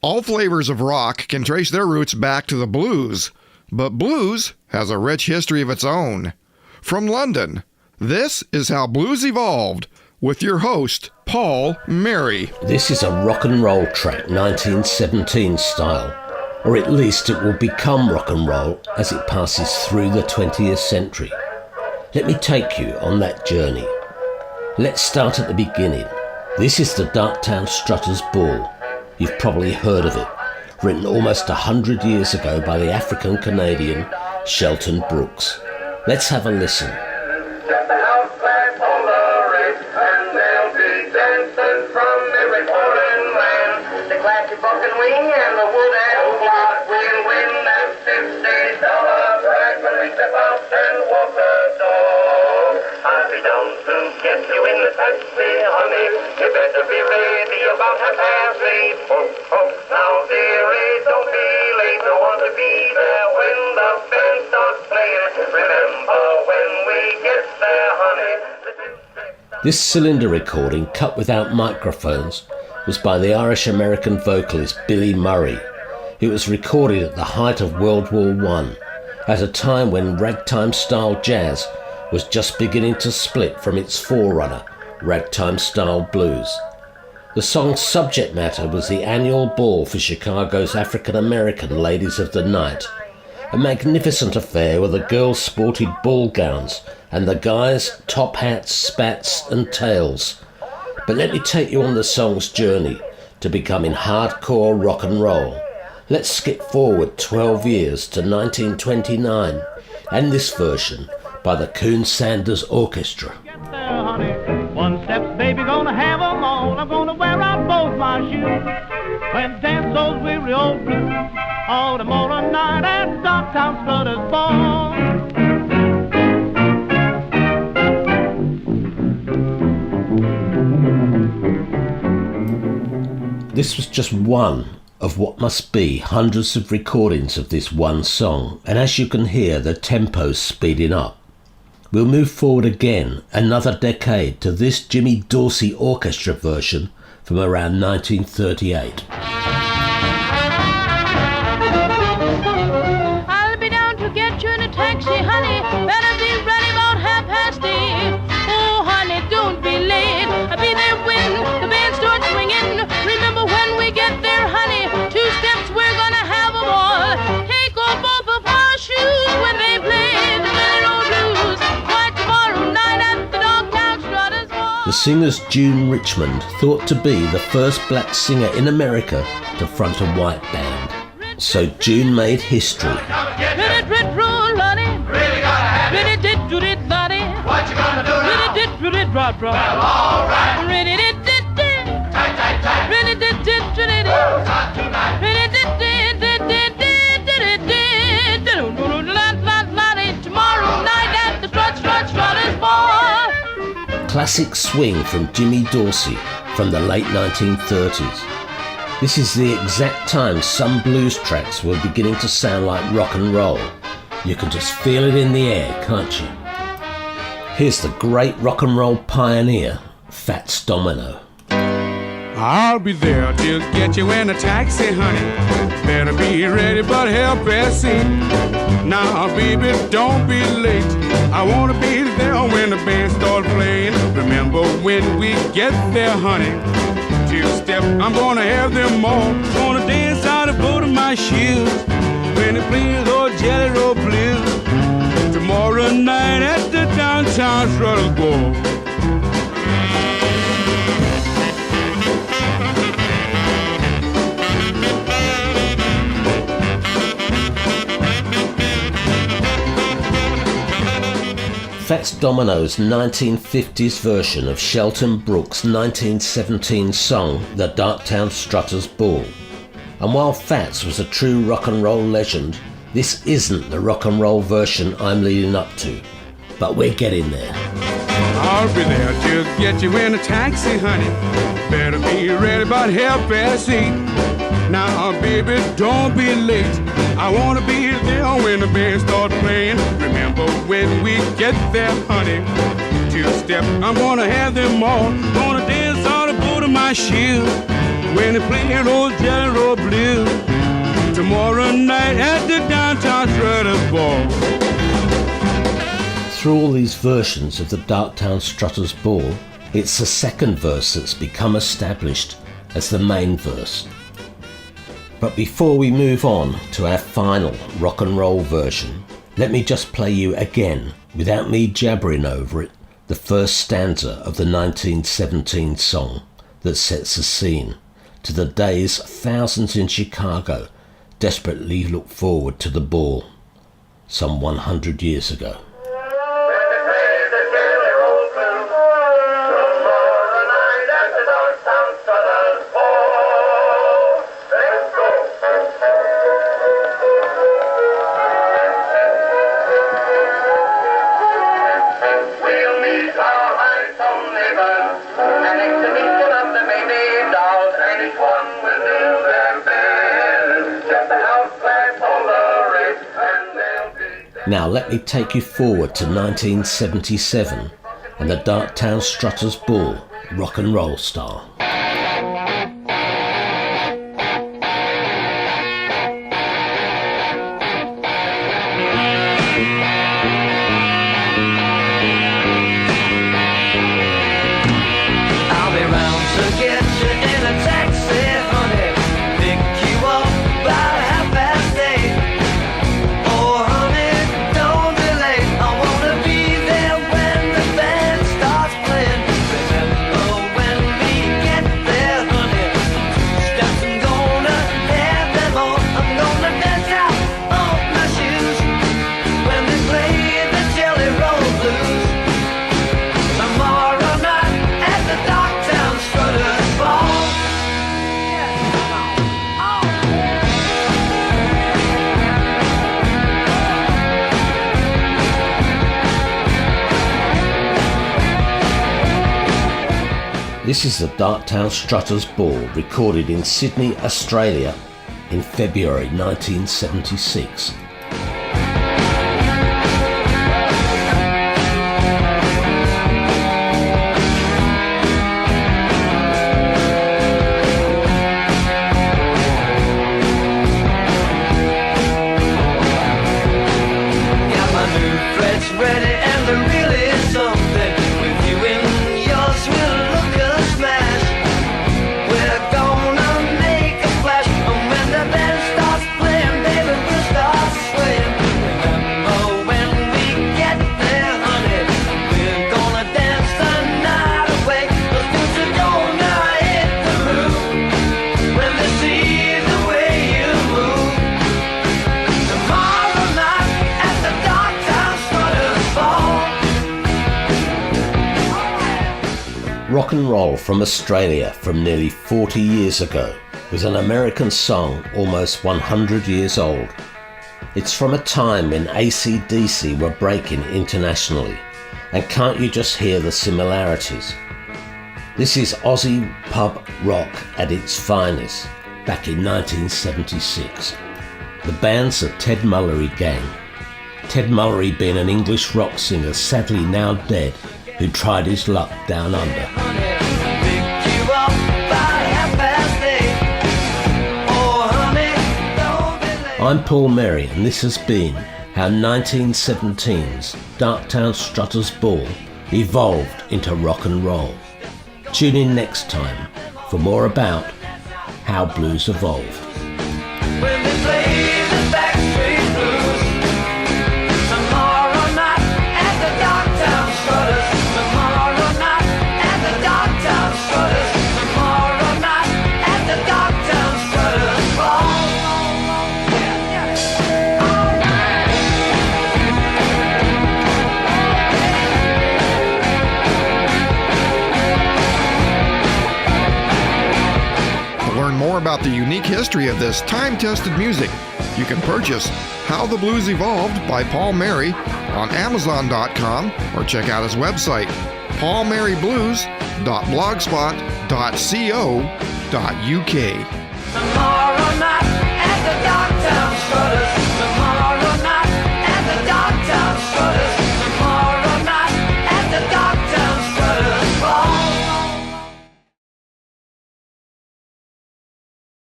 All flavors of rock can trace their roots back to the blues, but blues has a rich history of its own. From London, this is how blues evolved with your host, Paul Mary. This is a rock and roll track, 1917 style, or at least it will become rock and roll as it passes through the 20th century. Let me take you on that journey. Let's start at the beginning. This is the Darktown Strutters Ball. You've probably heard of it, written almost 100 years ago by the African-Canadian Shelton Brooks. Let's have a listen. This cylinder recording, cut without microphones, was by the Irish-American vocalist Billy Murray. It was recorded at the height of World War I, at a time when ragtime-style jazz was just beginning to split from its forerunner, ragtime-style blues. The song's subject matter was the annual ball for Chicago's African-American Ladies of the Night, a magnificent affair where the girls sported ball gowns and the guys top hats, spats and tails. But let me take you on the song's journey to becoming hardcore rock and roll. Let's skip forward 12 years to 1929 and this version by the Coon Sanders Orchestra. Get there, honey. One step's baby, gonna have 'em all. I'm gonna wear out both my shoes and dance those weary old blues all tomorrow night at Darktown Strutters Ball. This was just one of what must be hundreds of recordings of this one song, and as you can hear, the tempo's speeding up. We'll move forward again another decade to this Jimmy Dorsey Orchestra version from around 1938. I'll be down to get you in a taxi, honey. Better be ready about 8:30. Oh, honey, don't be late. I'll be there when the band starts swinging. Remember when we get there, honey, 2 steps, we're gonna have 'em all. Take off both of our shoes when they play the good old blues. Why, tomorrow night at the Darktown Strutters Ball. The singer's June Richmond, thought to be the first black singer in America to front a white band. So June made history. Roll, honey. Really gotta have it. Ready, did, do, did, buddy. What you gonna do now? Ready, did, do, did, rah, rah. Well, all right. Ready, did, did, did. Tight, tight, tight. Ready, did, did, do, did, Woo, not tonight. ready, did, did, did, did, did, did, did, did, tomorrow night at the Strutters Ball. Classic swing from Jimmy Dorsey from the late 1930s. This is the exact time some blues tracks were beginning to sound like rock and roll. You can just feel it in the air, can't you? Here's the great rock and roll pioneer, Fats Domino. I'll be there to get you in a taxi, honey. Better be ready but 8:30. Now, baby, don't be late. I wanna be there when the band starts playing. Remember when we get there, honey. 2 step, I'm gonna have them all. Gonna dance out of both of my shoes when they play those Jelly Roll Blues. Tomorrow night at the Downtown Strutters Ball. Fats Domino's 1950s version of Shelton Brooks' 1917 song, The Darktown Strutters Ball. And while Fats was a true rock and roll legend, this isn't the rock and roll version I'm leading up to. But we're getting there. I'll be there to get you in a taxi, honey. Better be ready about 8:30. Now, baby, don't be late. I wanna be there when the band starts playing. Remember when we get there, honey. 2 step, I'm gonna have them all. Gonna dance all the boot of my shoes when they play those Jelly Roll your blues tomorrow night at the downtown Strutters Ball. Through all these versions of the Darktown Strutters Ball, it's the second verse that's become established as the main verse. But before we move on to our final rock and roll version, let me just play you again, without me jabbering over it, the first stanza of the 1917 song that sets the scene to the days thousands in Chicago desperately look forward to the ball some 100 years ago. Now let me take you forward to 1977 and the Darktown Strutters Ball, rock and roll style. I'll be round to get you in a taxi, honey. Pick you up about 8:30. Oh, honey, don't be late. I wanna be there when the band starts playing. Remember when we get there, honey? Steps I'm gonna have them on. I'm gonna dance out on my shoes when they play the Jelly Roll Blues. Tomorrow night at the Darktown Strutters Ball. This is the Darktown Strutters Ball, recorded in Sydney, Australia in February 1976. Got my new threads ready and they're really something. With you in yours, we'll look a smash. We're gonna make a flash. And when the band starts playing, baby, we'll start swaying. Remember when we get there, honey? We're gonna dance the night away. Those dudes are gonna hit the roof when they see the way you move. Tomorrow night at the Darktown Strutters Ball. Rock and roll from Australia from nearly 40 years ago was an American song almost 100 years old. It's from a time when AC/DC were breaking internationally, and can't you just hear the similarities? This is Aussie pub rock at its finest back in 1976. The band's the Ted Mulry Gang. Ted Mulry being an English rock singer sadly now dead who tried his luck down under. Honey, pick you up about 8:30. Oh, honey, don't be late. I'm Paul Merry, and this has been how 1917's Darktown Strutters Ball evolved into rock and roll. Tune in next time for more about how blues evolved. When they play the Backstreet Blues. Tomorrow night at the Darktown Strutters. Tomorrow night at the Darktown Strutters. Tomorrow night at the Darktown Strutters Ball. To learn more about the unique history of this time-tested music, you can purchase How the Blues Evolved by Paul Merry on Amazon.com or check out his website, paulmaryblues.blogspot.co.uk. Tomorrow